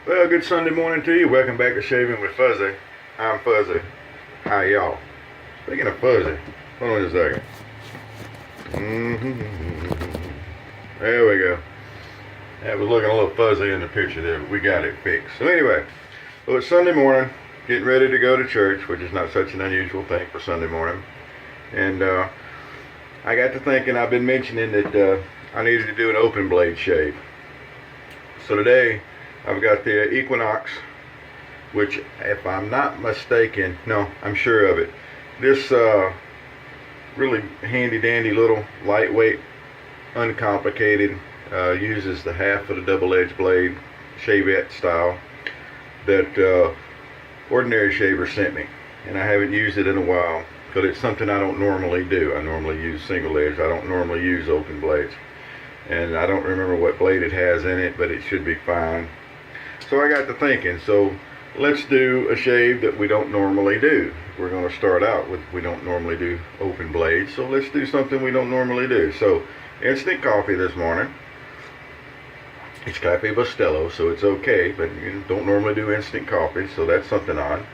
Well, good Sunday morning to you. Welcome back to Shaving with Fuzzy. I'm Fuzzy. Hi, y'all. Speaking of Fuzzy, hold on a second. There we go. That was looking a little fuzzy in the picture there, but we got it fixed. So anyway, well, it's Sunday morning, getting ready to go to church, which is not such an unusual thing for Sunday morning. And I got to thinking, I've been mentioning that I needed to do an open blade shave. So today, I've got the Equinox, which, if I'm not mistaken, no, I'm sure of it. This really handy-dandy little lightweight, uncomplicated, uses the half of the double-edged blade, shavette style, that ordinary shaver sent me. And I haven't used it in a while, because it's something I don't normally do. I normally use single edge. I don't normally use open blades. And I don't remember what blade it has in it, but it should be fine. So I got to thinking, so let's do a shave that we don't normally do. We're going to start out with, we don't normally do open blades, so let's do something we don't normally do. So, instant coffee this morning. It's Cafe Bustelo, so it's okay, but you don't normally do instant coffee, so that's something odd.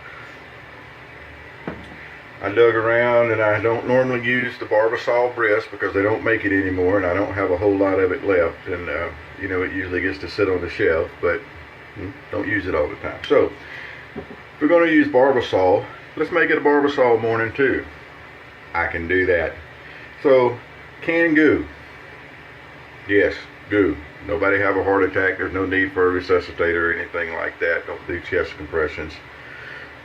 I dug around, and I don't normally use the Barbasol Musk because they don't make it anymore, and I don't have a whole lot of it left, and you know, it usually gets to sit on the shelf, but don't use it all the time. So, if we're going to use Barbasol, let's make it a Barbasol morning too. I can do that. So, canned goo. Yes, goo. Nobody have a heart attack. There's no need for a resuscitator or anything like that. Don't do chest compressions.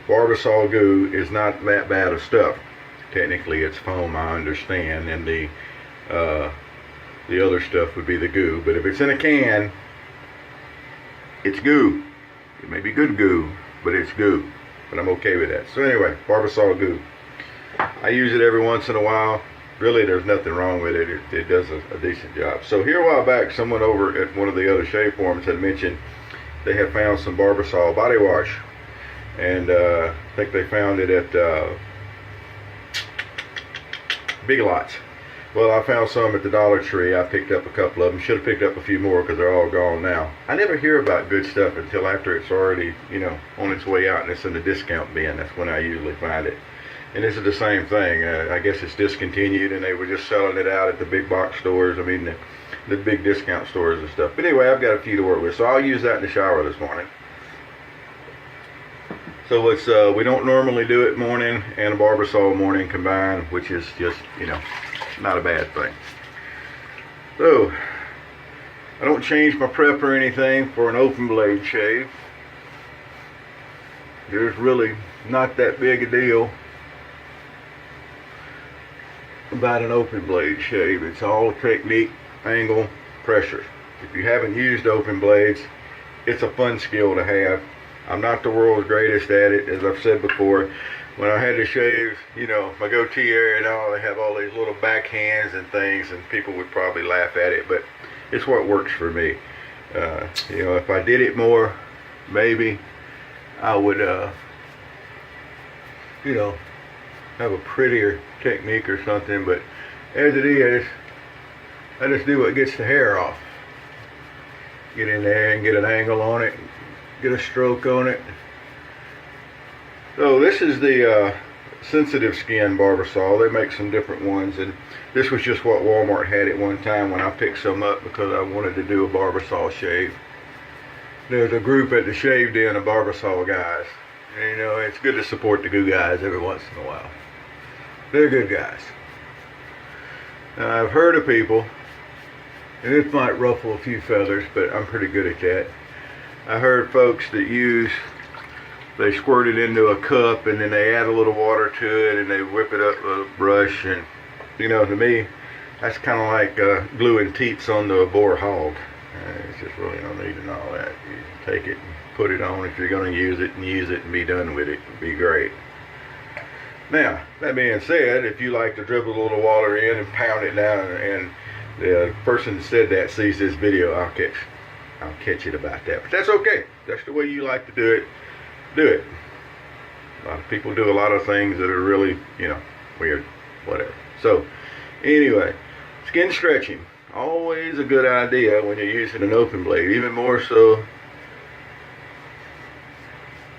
Barbasol goo is not that bad of stuff. Technically, it's foam, I understand, and the other stuff would be the goo. But if it's in a can, it's goo. It may be good goo, but it's goo. But I'm okay with that. So anyway, Barbasol goo. I use it every once in a while. Really, there's nothing wrong with it. It does a decent job. So here a while back, someone over at one of the other shave forums had mentioned they had found some Barbasol body wash. And I think they found it at Big Lots. Well, I found some at the Dollar Tree. I picked up a couple of them. Should have picked up a few more because they're all gone now. I never hear about good stuff until after it's already, you know, on its way out and it's in the discount bin. That's when I usually find it. And this is the same thing. I guess it's discontinued and they were just selling it out at the big box stores. I mean, the big discount stores and stuff. But anyway, I've got a few to work with. So I'll use that in the shower this morning. So it's, we don't normally do it morning and a Barbasol morning combined, which is just, you know, not a bad thing. So, I don't change my prep or anything for an open blade shave. There's really not that big a deal about an open blade shave. It's all technique, angle, pressure. If you haven't used open blades, it's a fun skill to have. I'm not the world's greatest at it, as I've said before. When I had to shave, you know, my goatee area and all, they have all these little backhands and things, and people would probably laugh at it, but it's what works for me. You know, if I did it more, maybe I would, you know, have a prettier technique or something, but as it is, I just do what gets the hair off. Get in there and get an angle on it, get a stroke on it. So this is the sensitive skin Barbasol. They make some different ones, and this was just what Walmart had at one time when I picked some up because I wanted to do a Barbasol shave. There's a group at the Shave Den of Barbasol guys. And, you know, it's good to support the goo guys every once in a while. They're good guys. Now, I've heard of people, and this might ruffle a few feathers, but I'm pretty good at that. I heard folks that they squirt it into a cup and then they add a little water to it and they whip it up with a brush, and you know, to me that's kind of like gluing teats onto a boar hog. It's just really no need and all that. You take it and put it on if you're going to use it, and be done with it. It'd be great. Now, that being said, if you like to dribble a little water in and pound it down, and the person that said that sees this video, I'll catch it about that. But that's okay. That's the way you like to do it. Do it. A lot of people do a lot of things that are really, you know, weird. Whatever. So, anyway, skin stretching. Always a good idea when you're using an open blade. Even more so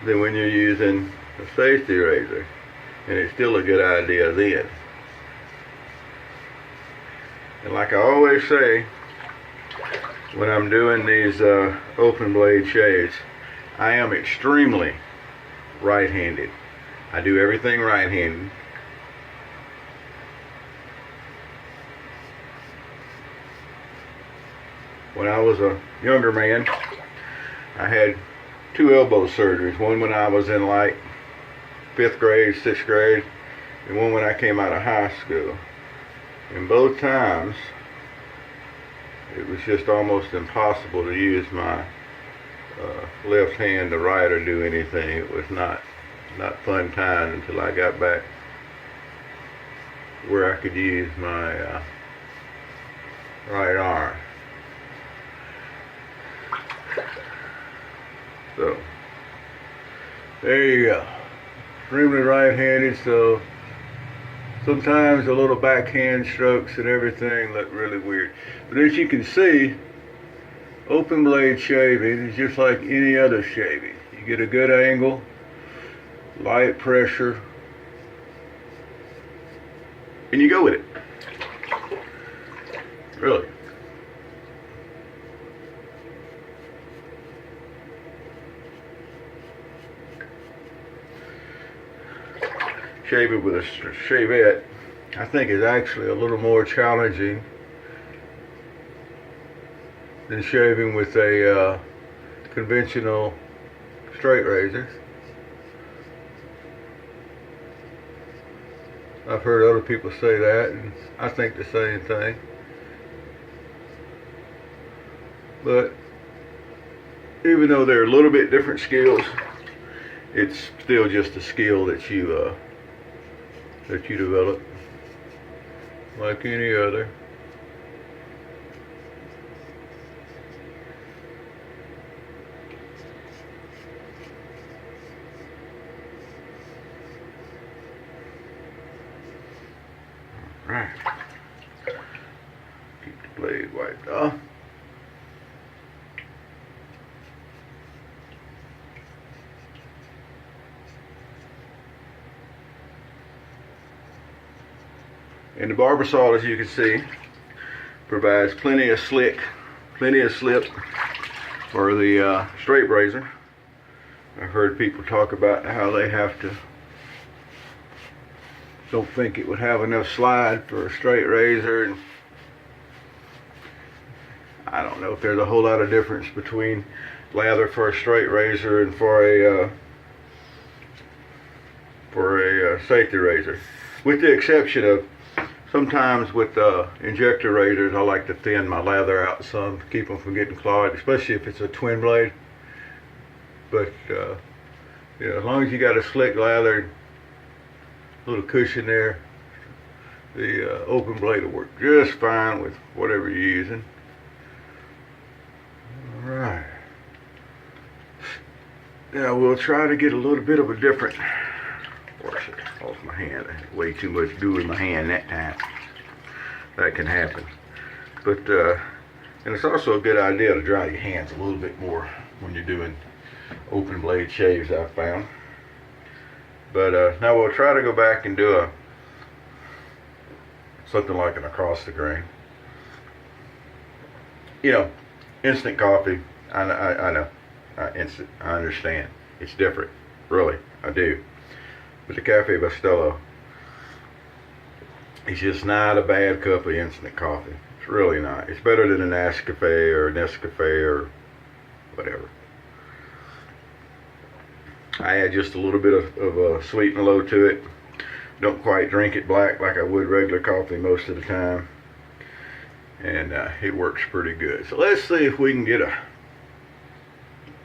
than when you're using a safety razor, and it's still a good idea then. And like I always say, when I'm doing these open blade shaves, I am extremely right-handed. I do everything right-handed. When I was a younger man, I had 2 elbow surgeries. One when I was in like 5th grade, 6th grade, and one when I came out of high school. And both times, it was just almost impossible to use my left hand to write or do anything. It was not fun time until I got back where I could use my right arm. So, there you go. Extremely right-handed, so sometimes the little backhand strokes and everything look really weird. But as you can see, open blade shaving is just like any other shaving. You get a good angle, light pressure, and you go with it. Really. Shaving with a shavette, I think, is actually a little more challenging than shaving with a conventional straight razor. I've heard other people say that, and I think the same thing. But even though they're a little bit different skills, it's still just a skill that you develop like any other. Right. Keep the blade wiped off. And the Barbasol, as you can see, provides plenty of slip for the straight razor. I've heard people talk about how they don't think it would have enough slide for a straight razor, and I don't know if there's a whole lot of difference between lather for a straight razor and for a safety razor, with the exception of sometimes with injector razors, I like to thin my lather out some to keep them from getting clogged, especially if it's a twin blade. But you know, as long as you got a slick lather, little cushion there, the open blade will work just fine with whatever you're using. All right. Now we'll try to get a little bit of a different. Wash it off my hand. I had way too much glue in my hand that time. That can happen. But and it's also a good idea to dry your hands a little bit more when you're doing open blade shaves, I've found. But now we'll try to go back and do something like an across the grain. You know, instant coffee. I know. Instant. I understand. It's different. Really, I do. But the Cafe Bustelo, it's just not a bad cup of instant coffee. It's really not. It's better than a Nescafe or a Nescafe or whatever. I add just a little bit of sweet and low to it. Don't quite drink it black like I would regular coffee most of the time. And it works pretty good. So let's see if we can do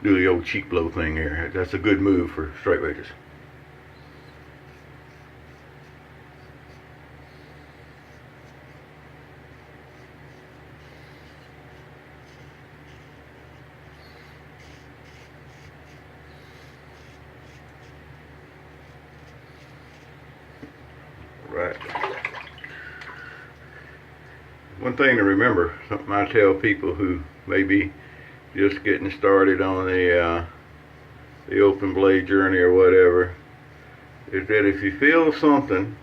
the old cheek blow thing here. That's a good move for straight razors. Right. One thing to remember, something I tell people who may be just getting started on the the open blade journey or whatever, is that if you feel something,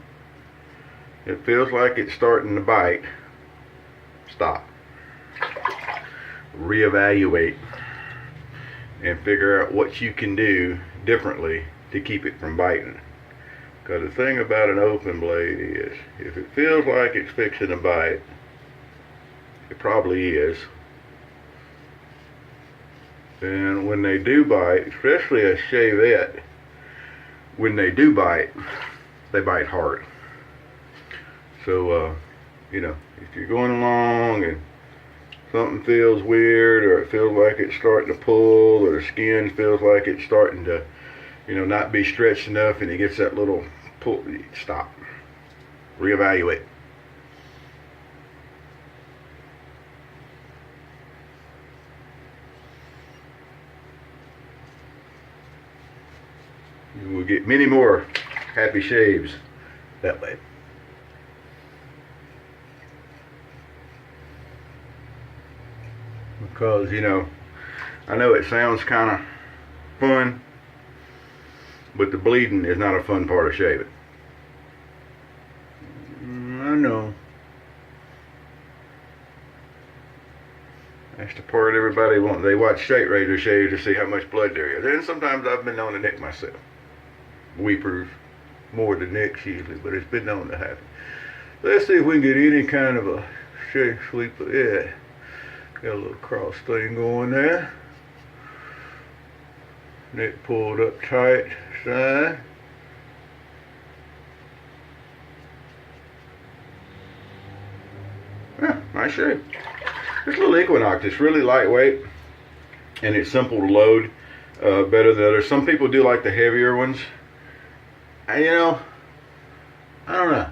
it feels like it's starting to bite, stop. Reevaluate and figure out what you can do differently to keep it from biting. Because the thing about an open blade is, if it feels like it's fixing to bite, it probably is. And when they do bite, especially a shavette, when they do bite, they bite hard. So, you know, if you're going along and something feels weird, or it feels like it's starting to pull, or the skin feels like it's starting to, you know, not be stretched enough, and it gets that little pull, stop. Reevaluate. You will get many more happy shaves that way. Because, you know, I know it sounds kind of fun, but the bleeding is not a fun part of shaving. I know. That's the part everybody wants. They watch straight razor shaves to see how much blood there is. And sometimes I've been known to nick myself. Weepers more than nicks usually, but it's been known to happen. Let's see if we can get any kind of a shave sweeper. Yeah. Got a little cross thing going there. Neck pulled up tight, side. Yeah, nice shave. This little Equinox is really lightweight and it's simple to load, better than others. Some people do like the heavier ones. And, you know, I don't know.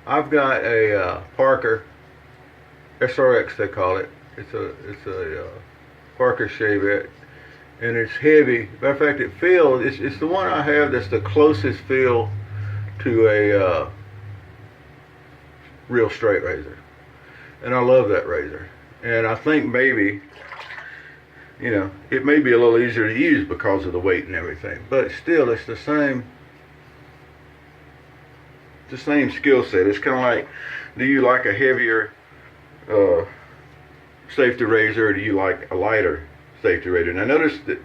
I've got a Parker SRX, they call it. It's a Parker shavette, and it's heavy. Matter of fact, it feels, it's the one I have that's the closest feel to a real straight razor, and I love that razor. And I think maybe, you know, it may be a little easier to use because of the weight and everything, but still, it's the same skill set. It's kind of like, do you like a heavier safety razor, or do you like a lighter safety razor? And I noticed that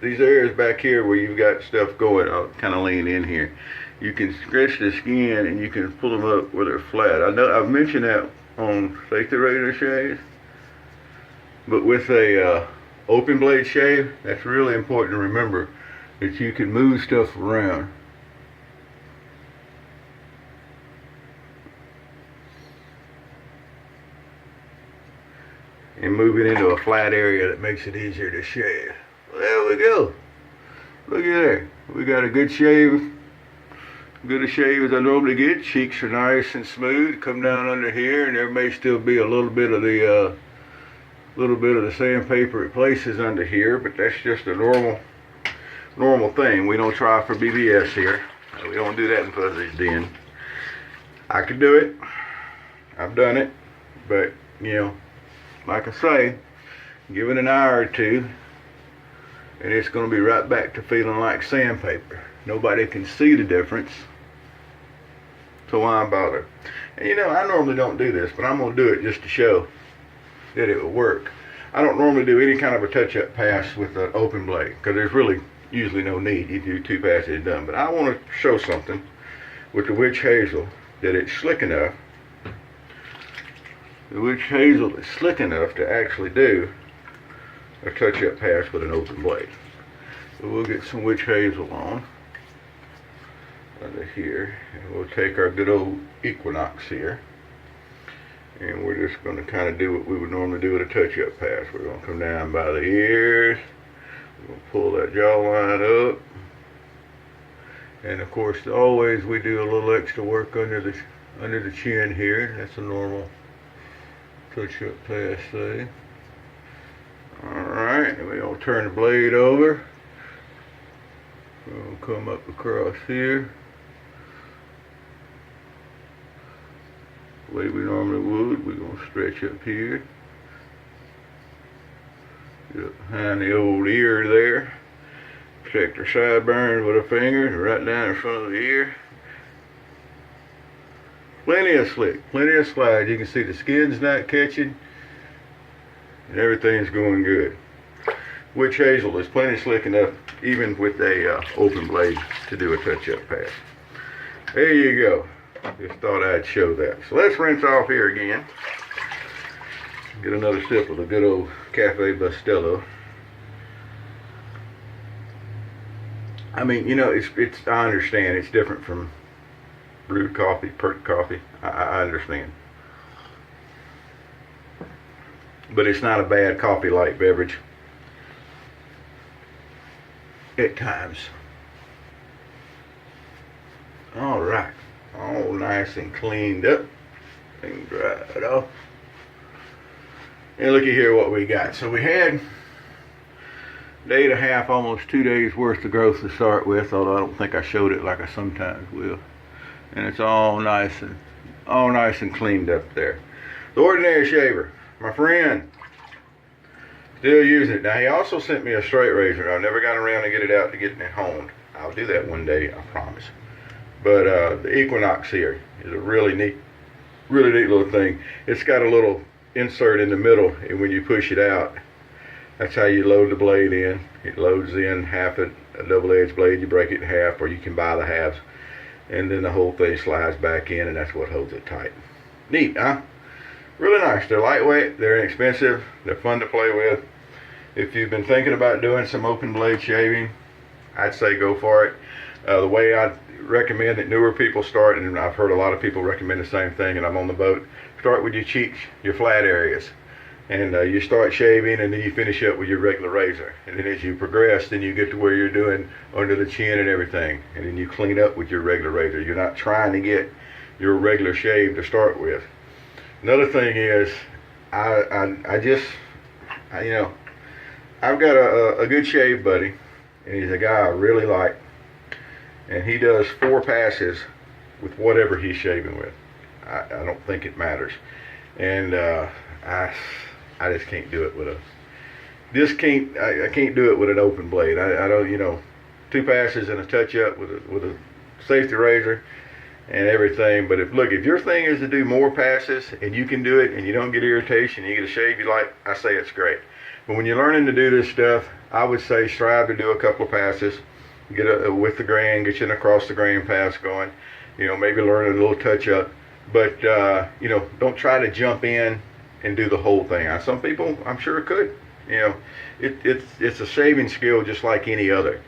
these areas back here where you've got stuff going, I'll kind of lean in here, you can stretch the skin and you can pull them up where they're flat. I know I've mentioned that on safety razor shaves, but with a open blade shave, that's really important to remember, that you can move stuff around. And move it into a flat area that makes it easier to shave. Well, there we go. Look at there. We got a good shave. Good a shave as I normally get. Cheeks are nice and smooth. Come down under here, and there may still be a little bit of the sandpaper at places under here, but that's just a normal thing. We don't try for BBS here. We don't do that in Fuzzy's Den. I could do it. I've done it, but you know, like I say, give it an hour or two, and it's going to be right back to feeling like sandpaper. Nobody can see the difference, so why bother? And you know, I normally don't do this, but I'm going to do it just to show that it will work. I don't normally do any kind of a touch-up pass with an open blade, because there's really usually no need. You do 2 passes, it's done. But I want to show something with the witch hazel, that it's slick enough. The witch hazel is slick enough to actually do a touch-up pass with an open blade. So we'll get some witch hazel on under here, and we'll take our good old Equinox here, and we're just going to kind of do what we would normally do with a touch-up pass. We're going to come down by the ears, we're going to pull that jawline up, and of course always we do a little extra work under the chin here. That's a normal touch-up pass thing. Alright, and we're going to turn the blade over. We're going to come up across here the way we normally would. We're going to stretch up here. behind the old ear there. Protect your sideburns with a finger right down in front of the ear. Plenty of slick, plenty of slide. You can see the skin's not catching and everything's going good. Witch hazel is plenty slick enough even with a open blade to do a touch-up pass. There you go. Just thought I'd show that. So let's rinse off here again. Get another sip of the good old Cafe Bustelo. I mean, you know, I understand it's different from brewed coffee, perked coffee. I understand. But it's not a bad coffee-like beverage at times. All right. All nice and cleaned up and dried off. And looky here what we got. So we had a day and a half, almost 2 days worth of growth to start with, although I don't think I showed it like I sometimes will. And it's all nice and cleaned up there. The ordinary shaver, my friend, still using it. Now he also sent me a straight razor. I've never got around to get it out to getting it honed. I'll do that one day, I promise. But the Equinox here is a really neat little thing. It's got a little insert in the middle, and when you push it out, that's how you load the blade in. It loads in half a double-edged blade. You break it in half, or you can buy the halves, and then the whole thing slides back in, and that's what holds it tight. Neat, huh? Really nice. They're lightweight. They're inexpensive. They're fun to play with. If you've been thinking about doing some open blade shaving, I'd say go for it. The way I recommend that newer people start, and I've heard a lot of people recommend the same thing, and I'm on the boat, start with your cheeks, your flat areas, and you start shaving, and then you finish up with your regular razor, and then as you progress, then you get to where you're doing under the chin and everything, and then you clean up with your regular razor. You're not trying to get your regular shave to start with. Another thing is, you know, I've got a good shave buddy, and he's a guy I really like, and he does 4 passes with whatever he's shaving with. I don't think it matters, and I just can't do it with I can't do it with an open blade. I don't, you know, 2 passes and a touch up with a safety razor and everything. But if your thing is to do more passes and you can do it and you don't get irritation, you get a shave you like, I say it's great. But when you're learning to do this stuff, I would say strive to do a couple of passes, get with the grain, get you an across the grain pass going, you know, maybe learn a little touch up, but you know, don't try to jump in and do the whole thing. Some people, I'm sure, could. You know, it's a shaving skill just like any other,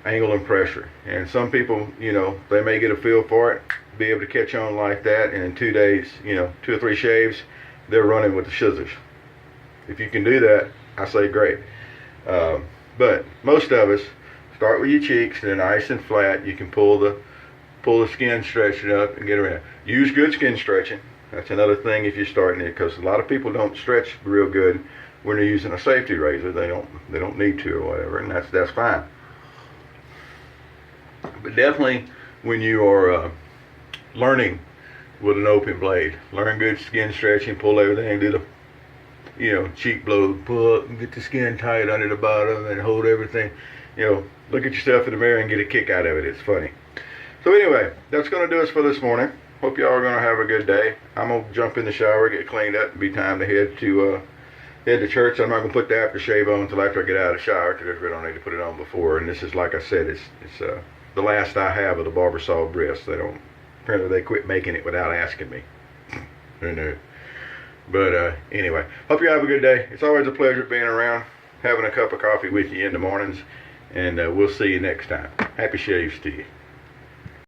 angle and pressure. And some people, you know, they may get a feel for it, be able to catch on like that, and in 2 days, you know, 2 or 3 shaves, they're running with the scissors. If you can do that, I say great. But most of us start with your cheeks, and they're nice and flat. You can pull the skin stretching up and get around. Use good skin stretching. That's another thing if you're starting it, because a lot of people don't stretch real good when they're using a safety razor. They don't need to or whatever, and that's fine. But definitely when you are learning with an open blade, learn good skin stretching, pull everything, do the, you know, cheek blow, pull up and get the skin tight under the bottom and hold everything. You know, look at yourself in the mirror and get a kick out of it. It's funny. So anyway, that's going to do us for this morning. Hope y'all are going to have a good day. I'm going to jump in the shower, get cleaned up, and be time to head to church. I'm not going to put the aftershave on until after I get out of the shower, because I don't need to put it on before. And this is, like I said, it's the last I have of the Barbasol Brisk. Apparently they quit making it without asking me. Who knew? But anyway, hope you have a good day. It's always a pleasure being around, having a cup of coffee with you in the mornings, and we'll see you next time. Happy shaves to you.